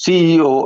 CEO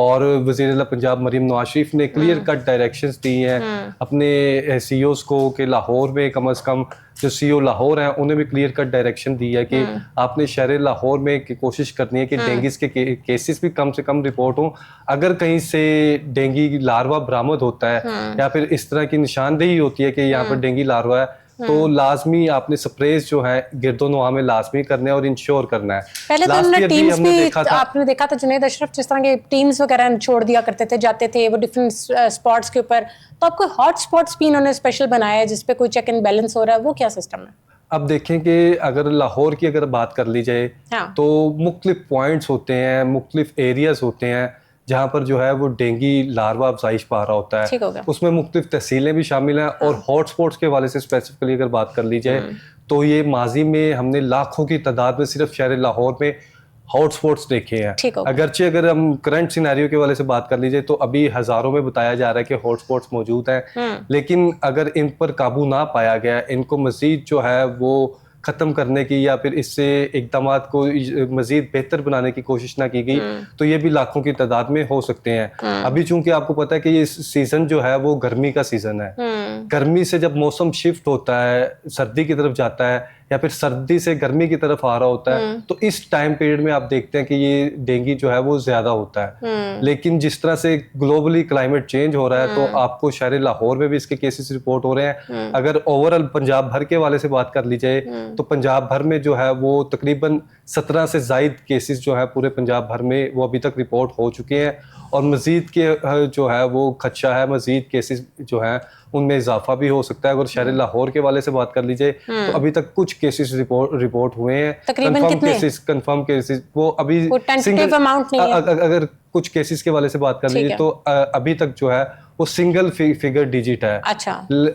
اور وزیر اعلیٰ پنجاب مریم نواز شریف نے کلیئر کٹ ڈائریکشنز دی ہیں اپنے سی اوز کو کہ لاہور میں کم از کم جو سی او لاہور ہیں انہیں بھی کلیئر کٹ ڈائریکشن دی ہے کہ آپ نے شہر لاہور میں کوشش کرنی ہے کہ ڈینگیز کے کیسز بھی کم سے کم رپورٹ ہوں. اگر کہیں سے ڈینگی لاروا برآمد ہوتا ہے یا پھر اس طرح کی نشاندہی ہوتی ہے کہ یہاں پر ڈینگی لاروا ہے تو لازمی آپ نے سپریز جو ہے گرد و نواح میں لازمی کرنے اور انشور کرنا ہے. پہلے تو انہوں نے ٹیمز بھی آپ نے دیکھا تھا جنید اشرف جس طرح کے ٹیمز وغیرہ چھوڑ دیا کرتے تھے, جاتے تھے وہ ڈفرینٹ اسپاٹس کے اوپر, تو اب کوئی ہاٹ اسپاٹس بھی انہوں نے اسپیشل بنایا ہے جس پہ کوئی چیک اینڈ بیلنس ہو رہا ہے, وہ کیا سسٹم ہے؟ اب دیکھیں کہ اگر لاہور کی اگر بات کر لی جائے تو مختلف پوائنٹس ہوتے ہیں, مختلف ایریاز ہوتے ہیں جہاں پر جو ہے وہ ڈینگی لاروا افزائش پا رہا ہوتا ہے. اس میں مختلف تحصیلیں بھی شامل ہیں اور ہاٹ اسپاٹس کے حوالے سے اسپیسیفکلی اگر بات کر لی جائے تو یہ ماضی میں ہم نے لاکھوں کی تعداد میں صرف شہر لاہور میں ہاٹ اسپاٹس دیکھے ہیں. اگرچہ اگر ہم کرنٹ سینیریو کے حوالے سے بات کر لیجیے تو ابھی ہزاروں میں بتایا جا رہا ہے کہ ہاٹ اسپاٹس موجود ہیں, لیکن اگر ان پر قابو نہ پایا گیا, ان کو مزید جو ہے وہ ختم کرنے کی یا پھر اس سے اقدامات کو مزید بہتر بنانے کی کوشش نہ کی گئی تو یہ بھی لاکھوں کی تعداد میں ہو سکتے ہیں. ابھی چونکہ آپ کو پتا ہے کہ یہ سیزن جو ہے وہ گرمی کا سیزن ہے, گرمی سے جب موسم شفٹ ہوتا ہے سردی کی طرف جاتا ہے یا پھر سردی سے گرمی کی طرف آ رہا ہوتا ہے تو اس ٹائم پیریڈ میں آپ دیکھتے ہیں کہ یہ ڈینگی جو ہے وہ زیادہ ہوتا ہے. لیکن جس طرح سے گلوبلی کلائمیٹ چینج ہو رہا ہے تو آپ کو شہر لاہور میں بھی اس کے کیسز رپورٹ ہو رہے ہیں. اگر اوور آل پنجاب بھر کے حوالے سے بات کر لی جائے تو پنجاب بھر میں جو ہے وہ تقریباً 17 سے زائد کیسز جو ہے پورے پنجاب بھر میں وہ ابھی تک رپورٹ ہو چکے ہیں اور مزید کے جو ہے وہ خدشہ ہے مزید کیسز جو ہیں ان میں اضافہ بھی ہو سکتا ہے. اگر شہر لاہور کے حوالے سے بات کر لیجیے تو ابھی تک کچھ کیسز رپورٹ ہوئے ہیں, کنفرم کیسز وہ ابھی اگر کچھ کیسز کے حوالے سے بات کر لیجیے تو ابھی تک جو ہے وہ سنگل فگر ڈیجٹ ہے.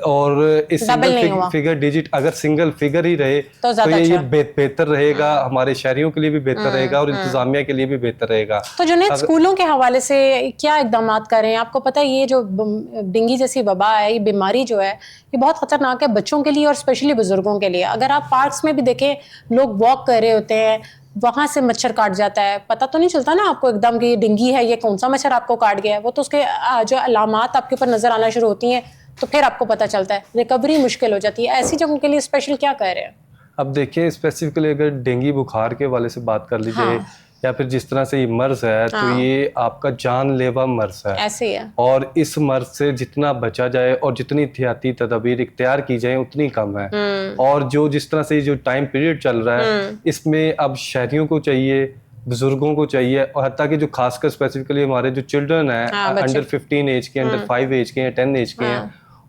اور اس سنگل فگر ڈیجٹ اگر سنگل فگر ہی رہے تو یہ بہتر رہے گا, ہمارے شہریوں کے لیے بھی بہتر رہے گا اور انتظامیہ کے لیے بھی بہتر رہے گا. تو جنید اسکولوں کے حوالے سے کیا اقدامات کر رہے ہیں؟ آپ کو پتہ ہے یہ جو ڈینگی جیسی وبا ہے, یہ بیماری جو ہے یہ بہت خطرناک ہے بچوں کے لیے اور اسپیشلی بزرگوں کے لیے. اگر آپ پارکس میں بھی دیکھیں لوگ واک کر رہے ہوتے ہیں, وہاں سے مچھر کاٹ جاتا ہے, پتہ تو نہیں چلتا نا آپ کو ایک دم کہ یہ ڈینگی ہے, یہ کون سا مچھر آپ کو کاٹ گیا ہے. وہ تو اس کے جو علامات آپ کے اوپر نظر آنا شروع ہوتی ہیں تو پھر آپ کو پتہ چلتا ہے, ریکوری مشکل ہو جاتی ہے. ایسی جگہوں کے لیے اسپیشل کیا کہہ رہے ہیں؟ اب دیکھیں اسپیسیفکلی اگر ڈینگی بخار کے حوالے سے بات کر لیجیے یا پھر جس طرح سے یہ مرض ہے تو یہ آپ کا جان لیوا مرض ہے. ایسے ہی ہے. اور اس مرض سے جتنا بچا جائے اور جتنی احتیاطی تدابیر اختیار کی جائیں اتنی کم ہے. اور جو جس طرح سے جو ٹائم پیریڈ چل رہا ہے اس میں اب شہریوں کو چاہیے, بزرگوں کو چاہیے, اور حتیٰ کہ جو خاص کر اسپیسیفکلی ہمارے جو چلڈرن ہیں انڈر 15 ایج کے, انڈر 5 ایج کے ہیں, 10 ایج کے ہیں,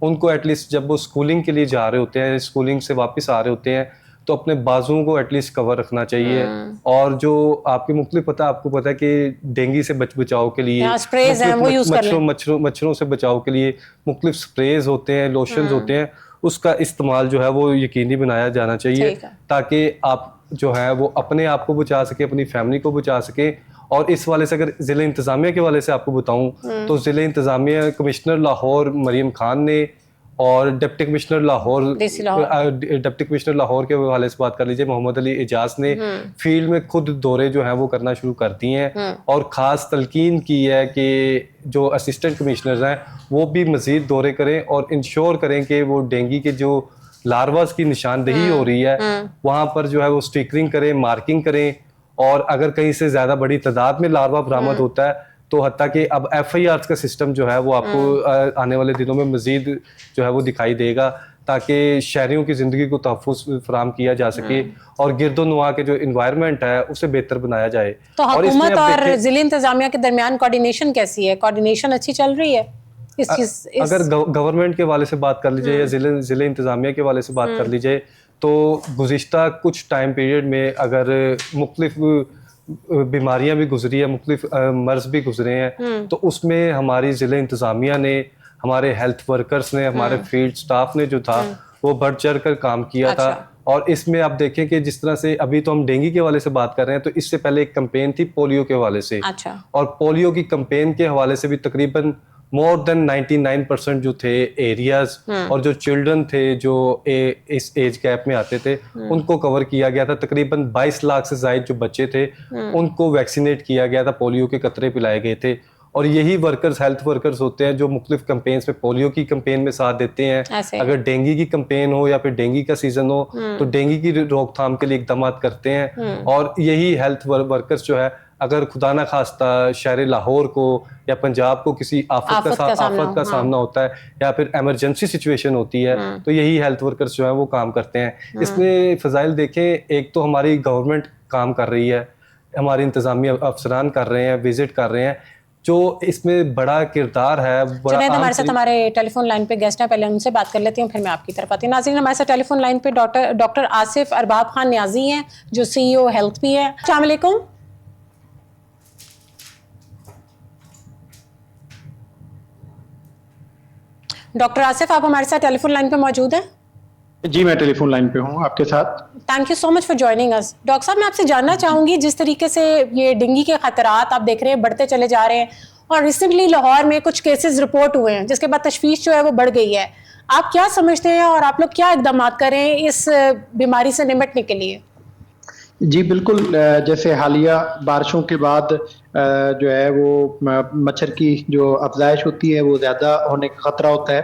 ان کو ایٹ لیسٹ جب وہ اسکولنگ کے لیے جا رہے ہوتے ہیں, اسکولنگ سے واپس آ رہے ہوتے ہیں تو اپنے بازوؤں کو ایٹ لیسٹ کور رکھنا چاہیے. اور جو آپ کے مختلف آپ کو پتا ہے کہ ڈینگی سے بچاؤ کے لیے مچھروں سے بچاؤ کے لیے مختلف سپریز ہوتے ہیں, لوشنز ہوتے ہیں, اس کا استعمال جو ہے وہ یقینی بنایا جانا چاہیے تاکہ آپ جو ہے وہ اپنے آپ کو بچا سکیں, اپنی فیملی کو بچا سکیں. اور اس والے سے اگر ضلع انتظامیہ کے حوالے سے آپ کو بتاؤں تو ضلع انتظامیہ کمشنر لاہور مریم خان نے اور ڈپٹی کمشنر لاہور کے حوالے سے بات کر لیجیے محمد علی اعجاز نے فیلڈ میں خود دورے جو ہیں وہ کرنا شروع کر دیے ہیں اور خاص تلقین کی ہے کہ جو اسسٹنٹ کمشنرز ہیں وہ بھی مزید دورے کریں اور انشور کریں کہ وہ ڈینگی کے جو لارواز کی نشاندہی ہو رہی ہے وہاں پر جو ہے وہ اسٹیکرنگ کریں, مارکنگ کریں, اور اگر کہیں سے زیادہ بڑی تعداد میں لاروا برآمد ہوتا ہے تو حتیٰ کہ اب ایف آئی آرز کا سسٹم جو ہے وہ آپ کو آنے والے دنوں میں مزید جو ہے وہ دکھائی دے گا تاکہ شہریوں کی زندگی کو تحفظ فراہم کیا جا سکے اور گرد و نواح کے جو انوائرمنٹ ہے اسے بہتر بنایا جائے. تو حکومت اور ضلع انتظامیہ کے درمیان کوارڈینیشن کیسی ہے؟ کوارڈینیشن اچھی چل رہی ہے؟ اگر گورنمنٹ کے حوالے سے بات کر لیجیے یا ضلع انتظامیہ کے حوالے سے بات کر لیجیے تو گزشتہ کچھ ٹائم پیریڈ میں اگر مختلف بیماریاں بھی گزری ہیں, مختلف مرض بھی گزرے ہیں, تو اس میں ہماری ضلع انتظامیہ نے, ہمارے ہیلتھ ورکرز نے, ہمارے فیلڈ سٹاف نے جو تھا وہ بڑھ چڑھ کر کام کیا تھا. اور اس میں آپ دیکھیں کہ جس طرح سے ابھی تو ہم ڈینگی کے حوالے سے بات کر رہے ہیں تو اس سے پہلے ایک کمپین تھی پولیو کے حوالے سے, اور پولیو کی کمپین کے حوالے سے بھی تقریباً مور دین 99% جو تھے ایریاز اور جو چلڈرن تھے جو اس ایج گیپ میں آتے تھے ان کو کور کیا گیا تھا. تقریباً 22 لاکھ سے زائد جو بچے تھے ان کو ویکسینیٹ کیا گیا تھا, پولیو کے قطرے پلائے گئے تھے. اور یہی ورکرز ہیلتھ ورکرز ہوتے ہیں جو مختلف کمپینز میں پولیو کی کمپین میں ساتھ دیتے ہیں. اگر ڈینگی کی کمپین ہو یا پھر ڈینگی کا سیزن ہو تو ڈینگی کی روک تھام کے لیے اقدامات کرتے ہیں. اور یہی ہیلتھ ورکرز جو ہے اگر خدا نہ خواستہ شہر لاہور کو یا پنجاب کو کسی آفت کا سامنا ہوتا ہے یا پھر ایمرجنسی سچویشن ہوتی ہے تو یہی ہیلتھ ورکرز جو ہیں وہ کام کرتے ہیں. اس میں فضائل دیکھیں, ایک تو ہماری گورنمنٹ کام کر رہی ہے, ہماری انتظامیہ افسران کر رہے ہیں, وزٹ کر رہے ہیں, جو اس میں بڑا کردار ہے. ہمارے ساتھ ہمارے ٹیلی فون لائن پہ گیسٹ ہیں, پہلے ان سے بات کر لیتی ہوں پھر میں آپ کی طرف آتی ہوں. ناظرین, ہمارے ساتھ ٹیلی فون لائن پہ ڈاکٹر آصف ارباب خان نیازی ہیں جو CEO ہیلتھ بھی ہے. السلام علیکم. ڈاکٹر آصف, آپ ہمارے ساتھ ٹیلی فون لائن پہ موجود ہیں؟ جی میں ٹیلی فون لائن پہ ہوں آپ کے ساتھ. Thank you so much for joining اس. ڈاکٹر صاحب, میں آپ سے جاننا چاہوں گی جس طریقے سے یہ ڈینگی کے خطرات آپ دیکھ رہے ہیں بڑھتے چلے جا رہے ہیں, اور ریسنٹلی لاہور میں کچھ کیسز رپورٹ ہوئے ہیں جس کے بعد تشویش جو ہے وہ بڑھ گئی ہے. آپ کیا سمجھتے ہیں اور آپ لوگ کیا اقدامات کریں اس بیماری سے نمٹنے کے لیے؟ جی بالکل, جیسے حالیہ بارشوں کے بعد جو ہے وہ مچھر کی جو افزائش ہوتی ہے وہ زیادہ ہونے کا خطرہ ہوتا ہے.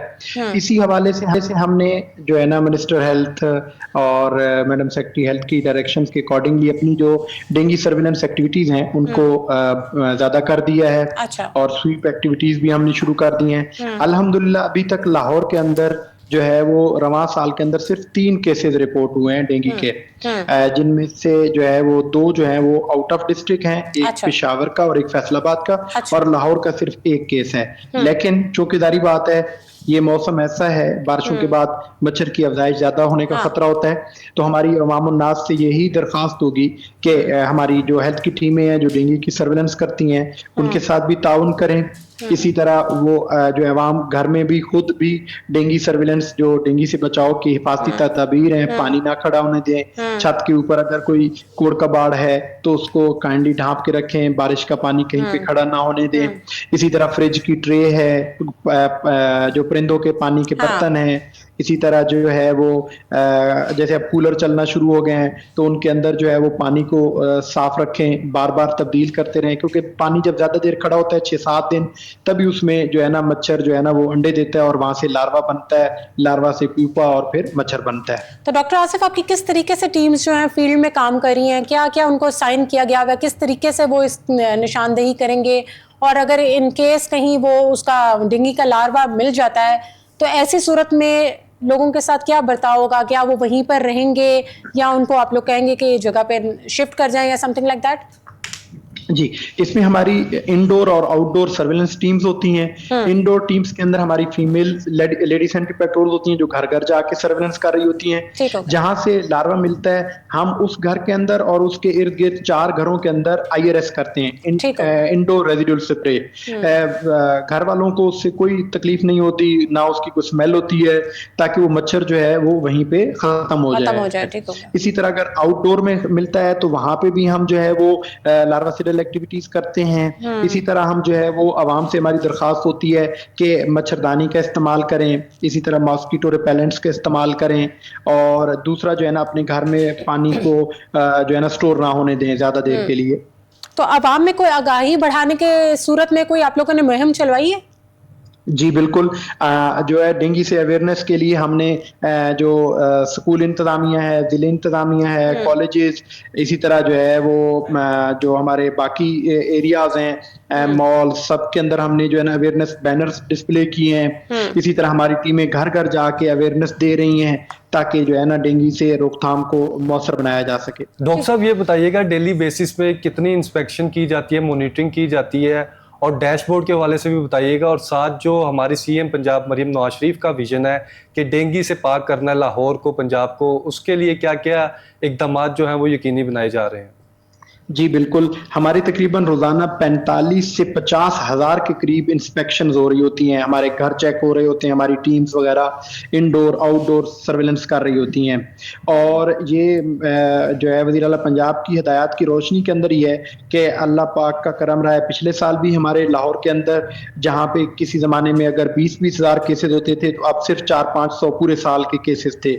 اسی حوالے سے ہم نے جو ہے نا منسٹر ہیلتھ اور میڈم سیکرٹری ہیلتھ کی ڈائریکشنز کے اکارڈنگلی اپنی جو ڈینگی سرویلنس ایکٹیویٹیز ہیں ان کو زیادہ کر دیا ہے, اور سویپ ایکٹیویٹیز بھی ہم نے شروع کر دی ہیں. الحمدللہ ابھی تک لاہور کے اندر جو ہے وہ رواں سال کے اندر صرف 3 کیسز رپورٹ ہوئے ہیں ڈینگی کے, جن میں سے جو ہے وہ 2 جو ہیں وہ آؤٹ آف ڈسٹرکٹ ہیں, ایک پشاور کا اور ایک فیصل آباد کا, اور لاہور کا صرف 1 کیس ہے. لیکن چونکیداری بات ہے, یہ موسم ایسا ہے بارشوں کے بعد مچھر کی افزائش زیادہ ہونے کا خطرہ ہوتا ہے. تو ہماری عوام الناس سے یہی درخواست ہوگی کہ ہماری جو ہیلتھ کی ٹیمیں ہیں جو ڈینگی کی سرویلنس کرتی ہیں ان کے ساتھ بھی تعاون کریں. اسی طرح وہ جو عوام گھر میں بھی خود بھی ڈینگی سرویلنس جو ڈینگی سے بچاؤ کی حفاظتی تدابیر ہیں, پانی نہ کھڑا ہونے دیں, چھت کے اوپر اگر کوئی کوڑ کا باڑ ہے تو اس کو کائنڈلی ڈھانپ کے رکھیں, بارش کا پانی کہیں پہ کھڑا نہ ہونے دیں. اسی طرح فریج کی ٹرے ہے, جو پرندوں کے پانی کے برتن ہیں, اسی طرح جو ہے وہ جیسے اب کولر چلنا شروع ہو گئے ہیں تو ان کے اندر جو ہے وہ پانی کو صاف رکھیں, بار بار تبدیل کرتے رہیں, کیونکہ پانی جب زیادہ دیر کھڑا ہوتا ہے 6-7 دن تبھی اس میں جو ہے نا مچھر جو ہے نا وہ انڈے دیتا ہے اور وہاں سے لاروا بنتا ہے, لاروا سے پیپا اور پھر مچھر بنتا ہے. تو ڈاکٹر آصف, آپ کی کس طریقے سے ٹیمز جو ہیں فیلڈ میں کام کر رہی ہیں, کیا کیا ان کو سائن کیا گیا ہے, کس طریقے سے وہ اس نشاندہی کریں گے, اور اگر ان کیس کہیں وہ اس کا ڈینگی کا لاروا مل جاتا ہے تو ایسی صورت میں لوگوں کے ساتھ کیا برتاؤ ہوگا؟ کیا وہ وہیں پر رہیں گے یا ان کو آپ لوگ کہیں گے کہ یہ جگہ پہ شفٹ کر جائیں یا سم تھنگ لائک دیٹ؟ جی, اس میں ہماری انڈور اور آؤٹ ڈور سرویلنس ٹیمز ہوتی ہیں. انڈور ٹیمز کے اندر ہماری فیمیل لیڈی سینٹری پیٹرول ہوتی ہیں جو گھر گھر جا کے سرویلنس کر رہی ہوتی ہیں. جہاں سے لاروا ملتا ہے ہم اس گھر کے اندر اور اس کے ارد گرد 4 گھروں کے اندر IRS کرتے ہیں, انڈور ریزیڈول سپرے. گھر والوں کو اس سے کوئی تکلیف نہیں ہوتی, نہ اس کی کوئی اسمیل ہوتی ہے, تاکہ وہ مچھر جو ہے وہ وہیں پہ ختم ہو جائے. اسی طرح اگر آؤٹ ڈور میں ملتا ہے تو وہاں پہ بھی ہم جو ہے وہ لاروا ایکٹیویٹیز کرتے ہیں. اسی طرح ہم جو ہے وہ عوام سے ہماری درخواست ہوتی ہے کہ مچھردانی کا استعمال کریں, اسی طرح ماسکیٹو ریپیلنٹس کا استعمال کریں, اور دوسرا جو ہے نا اپنے گھر میں پانی کو جو ہے نا سٹور نہ ہونے دیں زیادہ دیر کے لیے. تو عوام میں کوئی آگاہی بڑھانے کے صورت میں کوئی آپ لوگوں نے مہم چلوائی ہے؟ جی بالکل, جو ہے ڈینگی سے اویئرنیس کے لیے ہم نے جو اسکول انتظامیہ ہے, ضلع انتظامیہ ہے, کالجز, اسی طرح جو ہے وہ جو ہمارے باقی ایریاز ہیں, مال, سب کے اندر ہم نے جو ہے نا اویئرنیس بینرز ڈسپلے کیے ہیں. اسی طرح ہماری ٹیمیں گھر گھر جا کے اویئرنیس دے رہی ہیں تاکہ جو ہے نا ڈینگی سے روک تھام کو مؤثر بنایا جا سکے. ڈاکٹر صاحب یہ بتائیے گا ڈیلی بیسس پہ کتنی انسپیکشن کی جاتی ہے, مانیٹرنگ کی جاتی ہے, اور ڈیش بورڈ کے حوالے سے بھی بتائیے گا, اور ساتھ جو ہماری CM پنجاب مریم نواز شریف کا ویژن ہے کہ ڈینگی سے پاک کرنا ہے لاہور کو, پنجاب کو, اس کے لیے کیا کیا اقدامات جو ہیں وہ یقینی بنائے جا رہے ہیں؟ جی بالکل, ہماری تقریباً روزانہ 45 سے 50 ہزار کے قریب انسپیکشنز ہو رہی ہوتی ہیں, ہمارے گھر چیک ہو رہے ہوتے ہیں, ہماری ٹیمز وغیرہ انڈور آؤٹ ڈور سرویلنس کر رہی ہوتی ہیں. اور یہ جو ہے وزیر اعلیٰ پنجاب کی ہدایات کی روشنی کے اندر ہی ہے کہ اللہ پاک کا کرم رہا ہے. پچھلے سال بھی ہمارے لاہور کے اندر جہاں پہ کسی زمانے میں اگر 20-20 ہزار کیسز ہوتے تھے تو اب صرف 400-500 پورے سال کے کیسز تھے.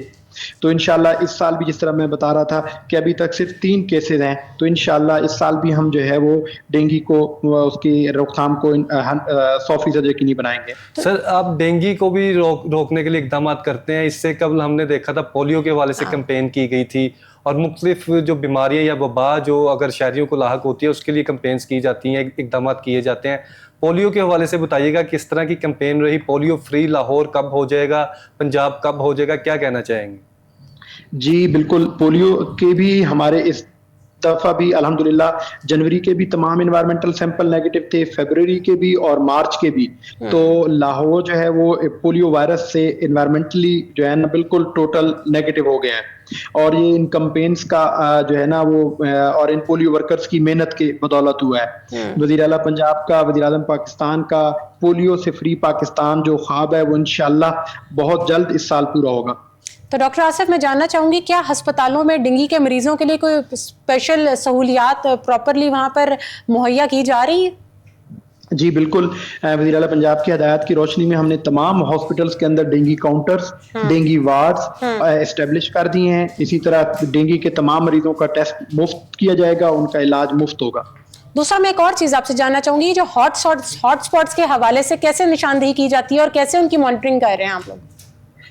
تو انشاءاللہ اس سال بھی جس طرح میں بتا رہا تھا کہ ابھی تک صرف 3 کیسز ہیں، تو انشاءاللہ اس سال بھی ہم جو ہے وہ ڈینگی کو اس کی روک تھام کو 100% یقینی بنائیں گے۔ سر آپ ڈینگی کو بھی روکنے کے لیے اقدامات کرتے ہیں، اس سے قبل ہم نے دیکھا تھا پولیو کے حوالے سے کمپین کی گئی تھی، اور مختلف جو بیماریاں یا وبا جو اگر شہریوں کو لاحق ہوتی ہے اس کے لیے کمپینز کی جاتی ہیں، اقدامات کیے جاتے ہیں۔ پولیو کے حوالے سے بتائیے گا کس طرح کی کمپین رہی، پولیو فری لاہور کب ہو جائے گا، پنجاب کب ہو جائے گا، کیا کہنا چاہیں گے؟ جی بالکل، پولیو کے بھی ہمارے اس دفعہ بھی الحمدللہ جنوری کے بھی تمام انوائرمنٹل سیمپل نیگیٹو تھے، فیبروری کے بھی اور مارچ کے بھی۔ تو لاہور جو ہے وہ پولیو وائرس سے انوائرمنٹلی جو ہے نا بالکل ٹوٹل نیگیٹو ہو گیا ہے، اور یہ ان کمپینز کا جو ہے نا وہ اور ان پولیو ورکرز کی محنت کے بدولت ہوا ہے۔ وزیر اعلیٰ پنجاب کا، وزیر اعظم پاکستان کا پولیو سے فری پاکستان جو خواب ہے وہ انشاءاللہ بہت جلد اس سال پورا ہوگا۔ تو ڈاکٹر آصف میں جاننا چاہوں گی کیا ہسپتالوں میں ڈینگی کے مریضوں کے لیے کوئی اسپیشل سہولیات پراپرلی وہاں پر مہیا کی جا رہی ہے؟ جی بالکل، وزیر اعلیٰ پنجاب کی ہدایات کی روشنی میں ہم نے تمام ہاسپٹلس کے اندر dengue counters, dengue wards establish کر دیے ہیں۔ اسی طرح ڈینگی کے تمام مریضوں کا ٹیسٹ مفت کیا جائے گا، ان کا علاج مفت ہوگا۔ دوسرا میں ایک اور چیز آپ سے جاننا چاہوں گی، جو ہاٹ اسپاٹس کے حوالے سے کیسے نشاندہی کی جاتی ہے اور کیسے ان کی مانیٹرنگ کر رہے ہیں آپ لوگ؟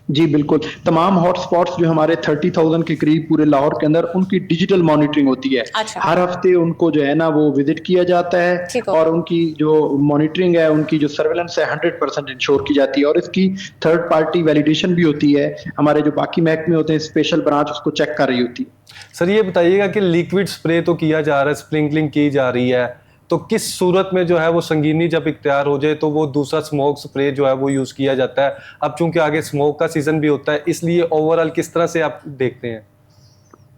جی بالکل، تمام ہاٹ سپاٹس جو ہمارے 30,000 کے قریب پورے لاہور کے اندر، ان کی ڈیجیٹل مانیٹرنگ ہوتی ہے۔ ہر ہفتے ان کو جو ہے نا وہ وزٹ کیا جاتا ہے، اور ان کی جو مانیٹرنگ ہے، ان کی جو سرویلنس ہے 100% انشور کی جاتی ہے، اور اس کی تھرڈ پارٹی ویلیڈیشن بھی ہوتی ہے۔ ہمارے جو باقی محکمے ہوتے ہیں اسپیشل برانچ اس کو چیک کر رہی ہوتی ہے۔ سر یہ بتائیے گا کہ لیکوڈ سپرے تو کیا جا رہا ہے، اسپرنکلنگ کی جا رہی ہے، تو کس صورت میں جو ہے وہ سنگینی جب اختیار ہو جائے تو وہ دوسرا اسموک سپرے جو ہے وہ یوز کیا جاتا ہے؟ اب چونکہ آگے اسموک کا سیزن بھی ہوتا ہے، اس لیے اوورآل کس طرح سے آپ دیکھتے ہیں؟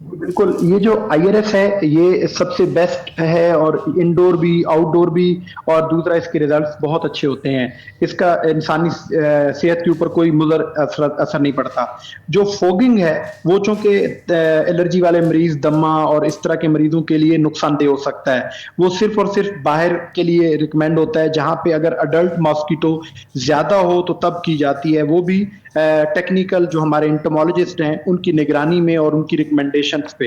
بالکل، یہ جو IRS ہے یہ سب سے بیسٹ ہے، اور انڈور بھی آؤٹ ڈور بھی، اور دوسرا اس کے ریزلٹس بہت اچھے ہوتے ہیں۔ اس کا انسانی صحت کے اوپر کوئی مضر اثر نہیں پڑتا۔ جو فوگنگ ہے وہ چونکہ الرجی والے مریض، دمہ اور اس طرح کے مریضوں کے لیے نقصان دہ ہو سکتا ہے، وہ صرف اور صرف باہر کے لیے ریکمینڈ ہوتا ہے، جہاں پہ اگر اڈلٹ ماسکیٹو زیادہ ہو تو تب کی جاتی ہے، وہ بھی ٹیکنیکل جو ہمارے انٹمالوجسٹ ہیں ان کی نگرانی میں اور ان کی ریکمنڈیشنز پہ۔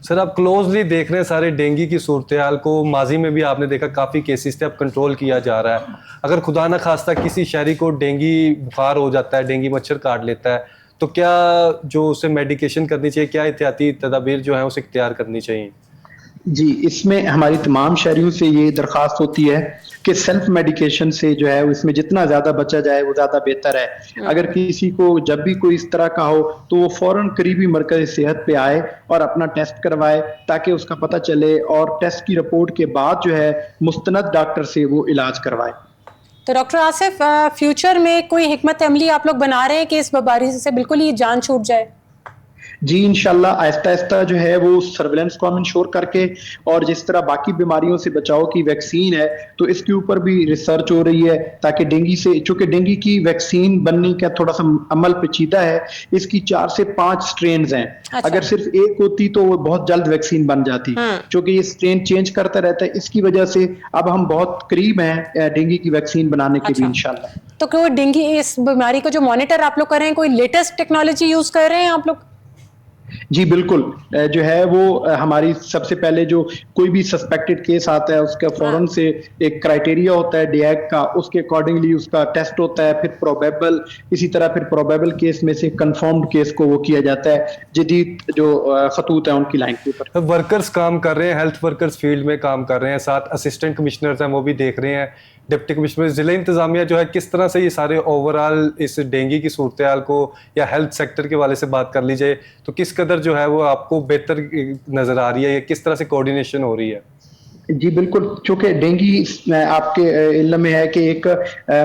سر آپ کلوزلی دیکھ رہے ہیں سارے ڈینگی کی صورتحال کو، ماضی میں بھی آپ نے دیکھا کافی کیسز تھے، اب کنٹرول کیا جا رہا ہے۔ اگر خدا نہ خواستہ کسی شہری کو ڈینگی بخار ہو جاتا ہے، ڈینگی مچھر کاٹ لیتا ہے، تو کیا جو اسے میڈیکیشن کرنی چاہیے، کیا احتیاطی تدابیر جو ہیں اسے اختیار کرنی چاہیے؟ جی، اس میں ہماری تمام شہریوں سے یہ درخواست ہوتی ہے کہ سیلف میڈیکیشن سے جو ہے اس میں جتنا زیادہ بچا جائے وہ زیادہ بہتر ہے۔ اگر کسی کو جب بھی کوئی اس طرح کا ہو تو وہ فوراً قریبی مرکز صحت پہ آئے اور اپنا ٹیسٹ کروائے، تاکہ اس کا پتہ چلے، اور ٹیسٹ کی رپورٹ کے بعد جو ہے مستند ڈاکٹر سے وہ علاج کروائے۔ تو ڈاکٹر آصف، فیوچر میں کوئی حکمت عملی آپ لوگ بنا رہے ہیں کہ اس بیماری سے بالکل ہی جان چھوٹ جائے؟ جی انشاءاللہ آہستہ آہستہ جو ہے وہ سرویلنس کو ہم انشور کر کے، اور جس طرح باقی بیماریوں سے بچاؤ کی ویکسین ہے تو اس کے اوپر بھی ریسرچ ہو رہی ہے، تاکہ ڈینگی سے، چونکہ ڈینگی کی ویکسین بننے کا تھوڑا سا عمل پیچیدہ ہے، اس کی 4 سے 5 سٹرینز ہیں۔ اگر صرف ایک ہوتی تو وہ بہت جلد ویکسین بن جاتی، چونکہ یہ سٹرین چینج کرتا رہتا ہے، اس کی وجہ سے اب ہم بہت قریب ہیں ڈینگی کی ویکسین بنانے کے بھی انشاءاللہ۔ تو کوئی ڈینگی اس بیماری کو جو مانیٹر آپ لوگ کر رہے ہیں، کوئی لیٹسٹ ٹیکنالوجی یوز کر رہے ہیں آپ لوگ؟ جی بالکل، جو ہے وہ ہماری سب سے پہلے جو کوئی بھی سسپیکٹڈ کیس آتا ہے اس کا فوراً سے ایک کرائٹیریا ہوتا ہے ڈیگ کا، اس کے اکارڈنگلی اس کا ٹیسٹ ہوتا ہے، پھر پروبیبل، اسی طرح پھر پروبیبل کیس میں سے کنفرمڈ کیس کو وہ کیا جاتا ہے جدید جو خطوط ہیں ان کی لائن کے اوپر۔ ورکرز کام کر رہے ہیں، ہیلتھ ورکرز فیلڈ میں کام کر رہے ہیں، ساتھ اسسٹنٹ کمشنرز ہیں وہ بھی دیکھ رہے ہیں، ڈپٹی کمشنر، ضلع انتظامیہ جو ہے کس طرح سے یہ سارے اوورآل اس ڈینگی کی صورتحال کو، یا ہیلتھ سیکٹر کے حوالے سے بات کر لیجئے تو کس قدر جو ہے وہ آپ کو بہتر نظر آ رہی ہے، یا کس طرح سے کوارڈینیشن ہو رہی ہے؟ جی بالکل، چونکہ ڈینگی آپ کے علم میں ہے کہ ایک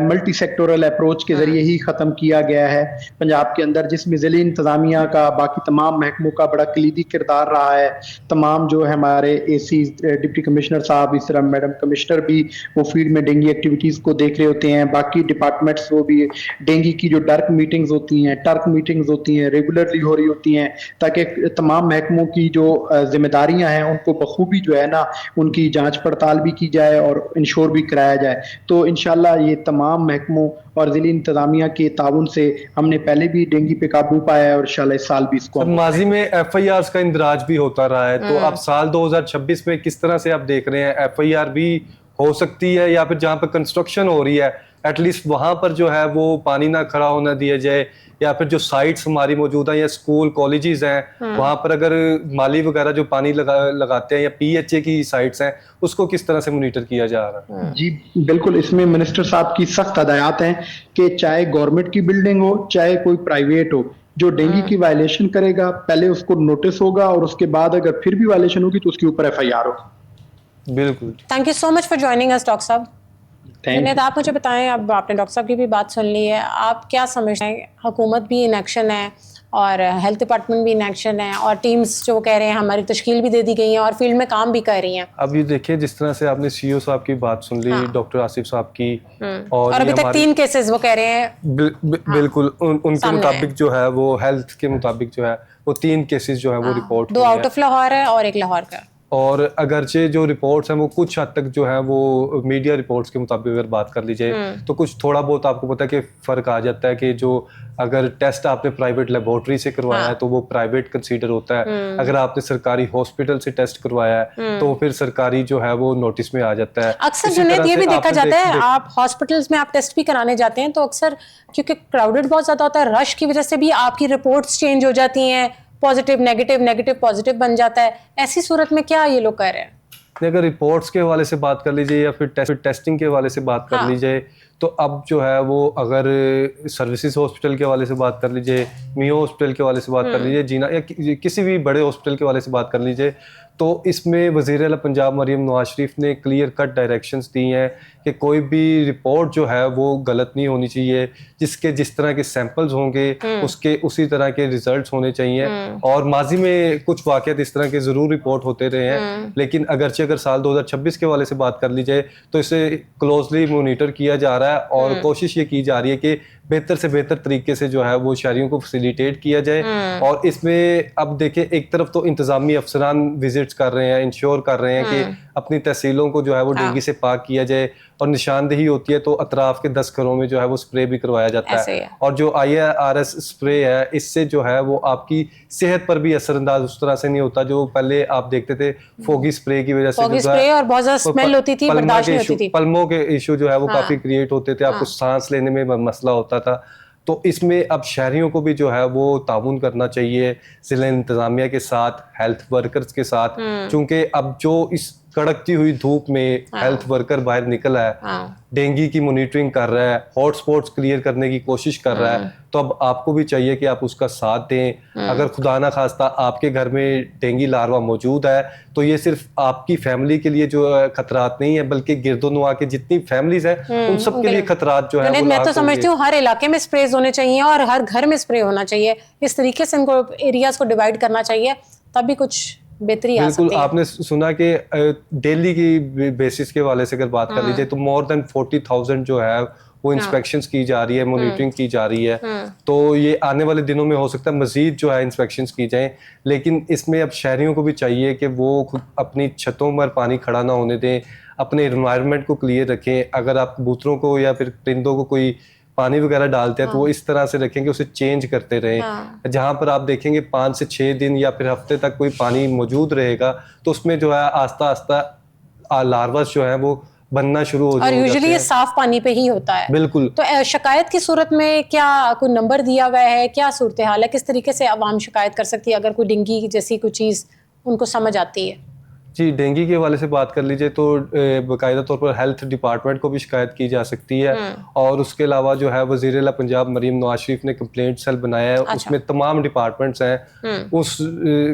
ملٹی سیکٹورل اپروچ کے ذریعے ہی ختم کیا گیا ہے پنجاب کے اندر، جس میں ضلع انتظامیہ کا، باقی تمام محکموں کا بڑا کلیدی کردار رہا ہے۔ تمام جو ہمارے اے سی، ڈپٹی کمشنر صاحب، اس طرح میڈم کمشنر بھی وہ فیلڈ میں ڈینگی ایکٹیویٹیز کو دیکھ رہے ہوتے ہیں، باقی ڈپارٹمنٹس وہ بھی ڈینگی کی جو ڈرک میٹنگز ہوتی ہیں، ٹرک میٹنگز ہوتی ہیں، ریگولرلی ہو رہی ہوتی ہیں، تاکہ تمام محکموں کی جو ذمہ داریاں ہیں ان کو بخوبی جو ہے نا ان کی جانچ پڑتال بھی کی جائے اور انشور بھی کرایا جائے. تو انشاءاللہ یہ تمام محکموں اور ضلعی انتظامیہ کے تعاون سے ہم نے پہلے بھی ڈینگی پہ قابو پایا ہے اور انشاءاللہ اس سال بھی اس کو ماضی میں ایف آئی آرز کا اندراج بھی ہوتا رہا ہے, تو اب سال 2026 میں کس طرح سے آپ دیکھ رہے ہیں؟ ایف آئی آر بھی ہو سکتی ہے یا پھر جہاں پہ کنسٹرکشن ہو رہی ہے ایٹ لیسٹ وہاں پر جو ہے وہ پانی نہ کھڑا ہونا دیا جائے, یا پھر جو سائٹس ہماری موجود ہیں یا اسکول کالجز ہیں وہاں پر اگر مالی وغیرہ جو پانی لگاتے ہیں یا پی ایچ اے کی سائٹس ہیں اس کو کس طرح سے مانیٹر کیا جا رہا ہے؟ جی بالکل, اس میں منسٹر صاحب کی سخت ہدایات ہیں کہ چاہے گورنمنٹ کی بلڈنگ ہو چاہے کوئی پرائیویٹ ہو, جو ڈینگی کی وائلیشن کرے گا پہلے اس کو نوٹس ہوگا اور اس کے بعد اگر پھر بھی وائلیشن ہوگی تو اس کے اوپر ایف آئی آر ہوگی. بالکل. Thank you so much for joining اس ڈاکٹر صاحب. جنید آپ مجھے بتائیں, اب آپ نے ڈاکٹر صاحب کی بھی بات سن لی ہے, آپ کیا سمجھتے ہیں حکومت بھی ان ایکشن ہے اور ہیلتھ ڈپارٹمنٹ بھی ان ایکشن ہے اور ٹیمز جو کہہ رہے ہیں ہماری تشکیل بھی دے دی گئی ہیں اور فیلڈ میں کام بھی کر رہی ہیں؟ اب یہ دیکھیں جس طرح سے آپ نے سی او صاحب کی بات سن لی, ڈاکٹر آصف صاحب کی, اور ابھی تک 3 کیسز وہ کہہ رہے ہیں. بالکل ان کے مطابق جو ہے وہ ہیلتھ کے مطابق جو ہے وہ 3 کیسز جو ہے وہ رپورٹ 2 آؤٹ آف لاہور ہے اور 1 لاہور کا. اور اگرچہ جو رپورٹس ہیں وہ کچھ حد تک جو ہے وہ میڈیا رپورٹس کے مطابق اگر بات کر لی جائے تو کچھ تھوڑا بہت آپ کو پتہ ہے کہ فرق آ جاتا ہے کہ جو اگر ٹیسٹ آپ نے پرائیویٹ لیبورٹری سے کروایا ہے تو وہ پرائیویٹ کنسیڈر ہوتا ہے, اگر آپ نے سرکاری ہاسپٹل سے ٹیسٹ کروایا ہے تو پھر سرکاری جو ہے وہ نوٹس میں آ جاتا ہے. اکثر جنید یہ بھی دیکھا جاتا ہے آپ ہاسپٹلس میں آپ ٹیسٹ بھی کرانے جاتے ہیں تو اکثر کیونکہ کراؤڈڈ بہت زیادہ ہوتا ہے, رش کی وجہ سے بھی آپ کی رپورٹس چینج ہو جاتی ہیں, پازیٹیو نیگیٹو پازیٹیو بن جاتا ہے. ایسی صورت میں کیا یہ لوگ کر رہے ہیں؟ اگر رپورٹس کے حوالے سے بات کر لیجیے یا پھر ٹیسٹنگ کے حوالے سے بات کر لیجیے تو اب جو ہے وہ اگر سروسز ہاسپٹل کے حوالے سے بات کر لیجیے, میو ہاسپٹل کے حوالے سے بات کر لیجیے, جینا یا کسی بھی بڑے ہاسپٹل کے حوالے سے بات کر لیجیے, تو اس میں وزیر اعلیٰ پنجاب مریم نواز شریف نے کلیئر کٹ ڈائریکشنز دی ہیں کہ کوئی بھی رپورٹ جو ہے وہ غلط نہیں ہونی چاہیے, جس طرح کے سیمپلز ہوں گے اس کے اسی طرح کے ریزلٹس ہونے چاہیے. اور ماضی میں کچھ واقعات اس طرح کے ضرور رپورٹ ہوتے رہے ہیں, لیکن اگرچہ اگر سال 2026 کے حوالے سے بات کر لی جائے تو اسے کلوزلی مانیٹر کیا جا رہا ہے اور کوشش یہ کی جا رہی ہے کہ بہتر سے بہتر طریقے سے جو ہے وہ شہریوں کو فیسیلیٹیٹ کیا جائے. اور اس میں اب دیکھیں ایک طرف تو انتظامی افسران وزٹس کر رہے ہیں, انشور کر رہے ہیں کہ اپنی تحصیلوں کو جو ہے وہ ڈینگی سے پاک کیا جائے, اور نشاندہی ہوتی ہے تو اطراف کے 10 گھروں میں جو ہے وہ اسپرے بھی کروایا جاتا ہے. اور جو IRS اسپرے ہے اس سے جو ہے وہ آپ کی صحت پر بھی اثر انداز اس طرح سے نہیں ہوتا جو پہلے آپ دیکھتے تھے فوگی اسپرے کی وجہ سے پلموں کے ایشو جو ہے وہ کافی کریٹ ہوتے تھے, آپ کو سانس لینے میں مسئلہ ہوتا تھا. تو اس میں اب شہریوں کو بھی جو ہے وہ تعاون کرنا چاہیے ضلع انتظامیہ کے ساتھ, ہیلتھ ورکرز کے ساتھ, چونکہ اب جو اس کڑکتی ہوئی دھوپ میں ہیلتھ ورکر باہر نکل ہے, ڈینگی کی مانیٹرنگ کر رہا ہے, ہاٹ سپاٹس کلیئر کرنے کی کوشش کر رہا ہے, تو اب آپ کو بھی چاہیے کہ آپ اس کا ساتھ دیں. اگر خدا نہ خواستہ آپ کے گھر میں ڈینگی لاروا موجود ہے تو یہ صرف آپ کی فیملی کے لیے جو خطرات نہیں ہے بلکہ گرد و نواح کے جتنی فیملیز ہیں ان سب کے لیے خطرات جو ہے. میں تو سمجھتی ہوں ہر علاقے میں اسپریز ہونے چاہیے اور ہر گھر میں اسپرے ہونا چاہیے, اس طریقے سے ان کو ایریاز کو ڈیوائڈ کرنا چاہیے تب بھی کچھ بہتری آ سکتی ہے. بالکل, آپ نے سنا کہ ڈیلی کی بیسس کے حوالے سے اگر بات کر لیجیے تو مور دین 40,000 جو ہے وہ انسپیکشنز کی جا رہی ہے, مانیٹرنگ کی جا رہی ہے. تو یہ آنے والے دنوں میں ہو سکتا ہے مزید جو ہے انسپیکشنز کی جائیں, لیکن اس میں اب شہریوں کو بھی چاہیے کہ وہ خود اپنی چھتوں پر پانی کھڑا نہ ہونے دیں, اپنے انوائرمنٹ کو کلیئر رکھیں. اگر آپ کبوتروں کو یا پھر پرندوں کو کوئی پانی وغیرہ ڈالتے ہیں تو وہ اس طرح سے رکھیں کہ اسے چینج کرتے رہیں. جہاں پر آپ دیکھیں گے 5 سے 6 دن یا پھر ہفتے تک کوئی پانی موجود رہے گا تو اس میں جو ہے آہستہ آہستہ لارواز جو ہیں وہ بننا شروع ہو جائیں گے, اور یوزلی یہ صاف پانی پہ ہی ہوتا ہے. بالکل. تو شکایت کی صورت میں کیا کوئی نمبر دیا گیا ہے, کیا صورتحال ہے, کس طریقے سے عوام شکایت کر سکتی ہے اگر کوئی ڈینگی جیسی کوئی چیز ان کو سمجھ آتی ہے؟ جی, ڈینگی کے حوالے سے بات کر لیجیے تو باقاعدہ طور پر ہیلتھ ڈپارٹمنٹ کو بھی شکایت کی جا سکتی ہے, اور اس کے علاوہ جو ہے وزیر اعلیٰ پنجاب مریم نواز شریف نے کمپلینٹ سیل بنایا ہے, اس میں تمام ڈپارٹمنٹس ہیں. اس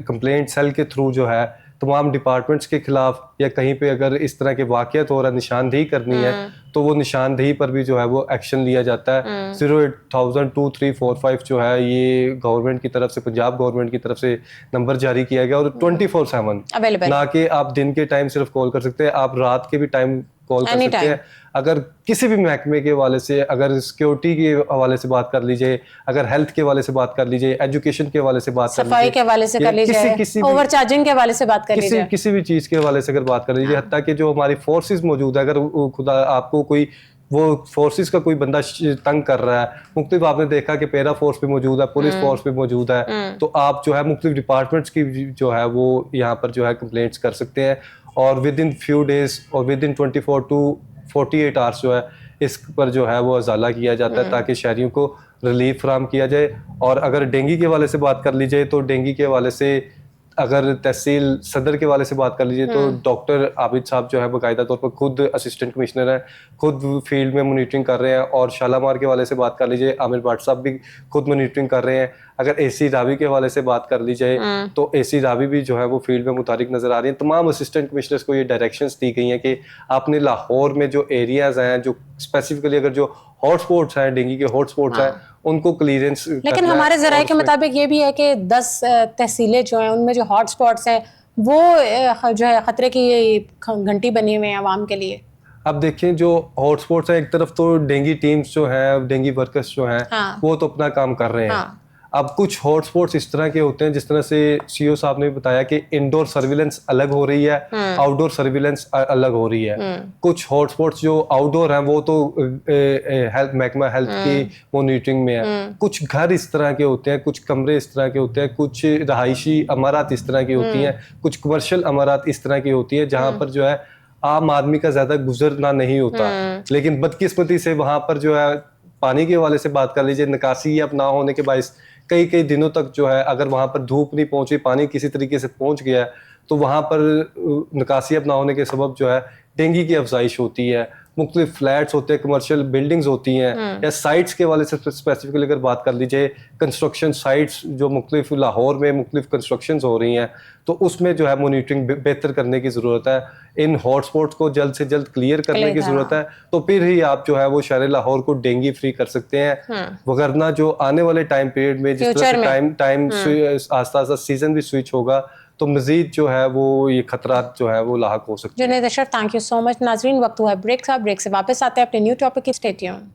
کمپلینٹ سیل کے تھرو جو ہے تمام ڈپارٹمنٹس کے خلاف یا کہیں پہ اگر اس طرح کے واقعات ہو رہا ہے نشاندہی کرنی ہے تو وہ نشاندہی پر بھی جو ہے وہ ایکشن لیا جاتا ہے. 0802345 جو ہے یہ گورنمنٹ کی طرف سے, پنجاب گورنمنٹ کی طرف سے نمبر جاری کیا گیا, اور 24/7 نہ کہ آپ دن کے ٹائم صرف کال کر سکتے ہیں, آپ رات کے بھی ٹائم کال کر سکتے ہیں. اگر کسی بھی محکمے کے حوالے سے، اگر سیکورٹی کے حوالے سے بات کر لیجیے، اگر ہیلتھ کے حوالے سے بات کر لیجیے، ایجوکیشن کے حوالے سے بات کر لیجیے، صفائی کے حوالے سے کر لیجیے، اوور چارجنگ کے حوالے سے بات کر لیجیے، کسی بھی چیز کے حوالے سے اگر بات کر لیجیے، حتیٰ کہ جو ہماری فورسز موجود ہے، اگر خدا آپ کو کوئی وہ فورسز کا کوئی بندہ تنگ کر رہا ہے، مختلف آپ نے دیکھا کہ پیرا فورس بھی موجود ہے، پولیس فورس بھی موجود ہے، تو آپ جو ہے مختلف ڈپارٹمنٹس کی جو ہے وہ یہاں پر جو ہے کمپلینٹس کر سکتے ہیں، اور ود ان فیو ڈیز اور ود ان 24 to 48 آورس جو ہے اس پر جو ہے وہ ازالہ کیا جاتا ہے تاکہ شہریوں کو ریلیف فراہم کیا جائے۔ اور اگر ڈینگی کے حوالے سے بات کر لیجیے تو ڈینگی کے حوالے سے اگر تحصیل صدر کے حوالے سے بات کر لیجیے تو ڈاکٹر عابد صاحب جو ہے باقاعدہ طور پر خود اسسٹنٹ کمشنر ہیں، خود فیلڈ میں مانیٹرنگ کر رہے ہیں، اور شالامار کے حوالے سے بات کر لیجیے عامر بٹ صاحب بھی خود مانیٹرنگ کر رہے ہیں۔ اگر اے سی راوی کے حوالے سے بات کر لی جائے تو اے سی راوی بھی جو ہے وہ فیلڈ میں متحرک نظر آ رہی ہیں۔ تمام اسسٹنٹ کمشنرز کو یہ ڈائریکشنز دی گئی ہیں کہ آپ نے لاہور میں جو ایریاز ہیں، جو اسپیسیفکلی اگر جو ہاٹ اسپاٹس ہیں، ڈینگی کے ہاٹ اسپاٹس ہیں، ان کو کلیئرنس، لیکن ہمارے ذرائع کے مطابق یہ بھی ہے کہ 10 تحصیلیں جو ہیں ان میں جو ہاٹ اسپاٹس ہیں وہ جو ہے خطرے کی گھنٹی بنی ہوئے ہیں عوام کے لیے۔ اب دیکھیں جو ہاٹ اسپاٹس ہیں، ایک طرف تو ڈینگی ٹیمز جو ہیں، ڈینگی ورکرز جو ہیں وہ تو اپنا کام کر رہے ہیں۔ اب کچھ ہاٹ اسپاٹس اس طرح کے ہوتے ہیں، جس طرح سے سی او صاحب نے بتایا کہ انڈور سرویلنس الگ ہو رہی ہے، آؤٹ ڈور سرویلنس الگ ہو رہی ہے۔ کچھ ہاٹ اسپاٹس جو آؤٹ ڈور ہیں وہ تو محکمہ ہیلتھ کی مانیٹرنگ میں ہے، کچھ گھر اس طرح کے ہوتے ہیں، کچھ کمرے اس طرح کے ہوتے ہیں، کچھ رہائشی عمارات اس طرح کی ہوتی ہیں، کچھ کمرشل عمارات اس طرح کی ہوتی ہیں جہاں پر جو ہے عام آدمی کا زیادہ گزرنا نہیں ہوتا، لیکن بدقسمتی سے وہاں پر جو ہے پانی کے حوالے سے بات کر لیجیے، نکاسی اب نہ ہونے کے باعث کئی دنوں تک جو ہے اگر وہاں پر دھوپ نہیں پہنچی، پانی کسی طریقے سے پہنچ گیا تو وہاں پر نکاسی اب نہ ہونے کے سبب جو ہے ڈینگی کی افزائش ہوتی ہے۔ مختلف فلیٹس ہوتے ہیں، کمرشل بلڈنگز ہوتی ہیں، یا سائٹس کے حوالے سے اسپیسیفکلی اگر بات کر لیجیے، کنسٹرکشن سائٹس جو مختلف لاہور میں مختلف کنسٹرکشنز ہو رہی ہیں، تو اس میں جو ہے مانیٹرنگ بہتر کرنے کی ضرورت ہے، ان ہاٹ اسپاٹس کو جلد سے جلد کلیئر کرنے کی ضرورت ہے، تو پھر ہی آپ جو ہے وہ شہر لاہور کو ڈینگی فری کر سکتے ہیں۔ وگرنہ جو آنے والے ٹائم پیریڈ میں جس طرح سے ٹائم آہستہ آہستہ سیزن بھی سوئچ ہوگا تو مزید جو ہے وہ یہ خطرات جو ہے وہ لاحق ہو سکتے ہیں۔ جنید اشرف، تھینک یو سو مچ۔ ناظرین، وقت ہوا ہے بریک کا، بریک سے واپس آتے ہیں اپنے نیو ٹاپک کی، اسٹے ٹیون۔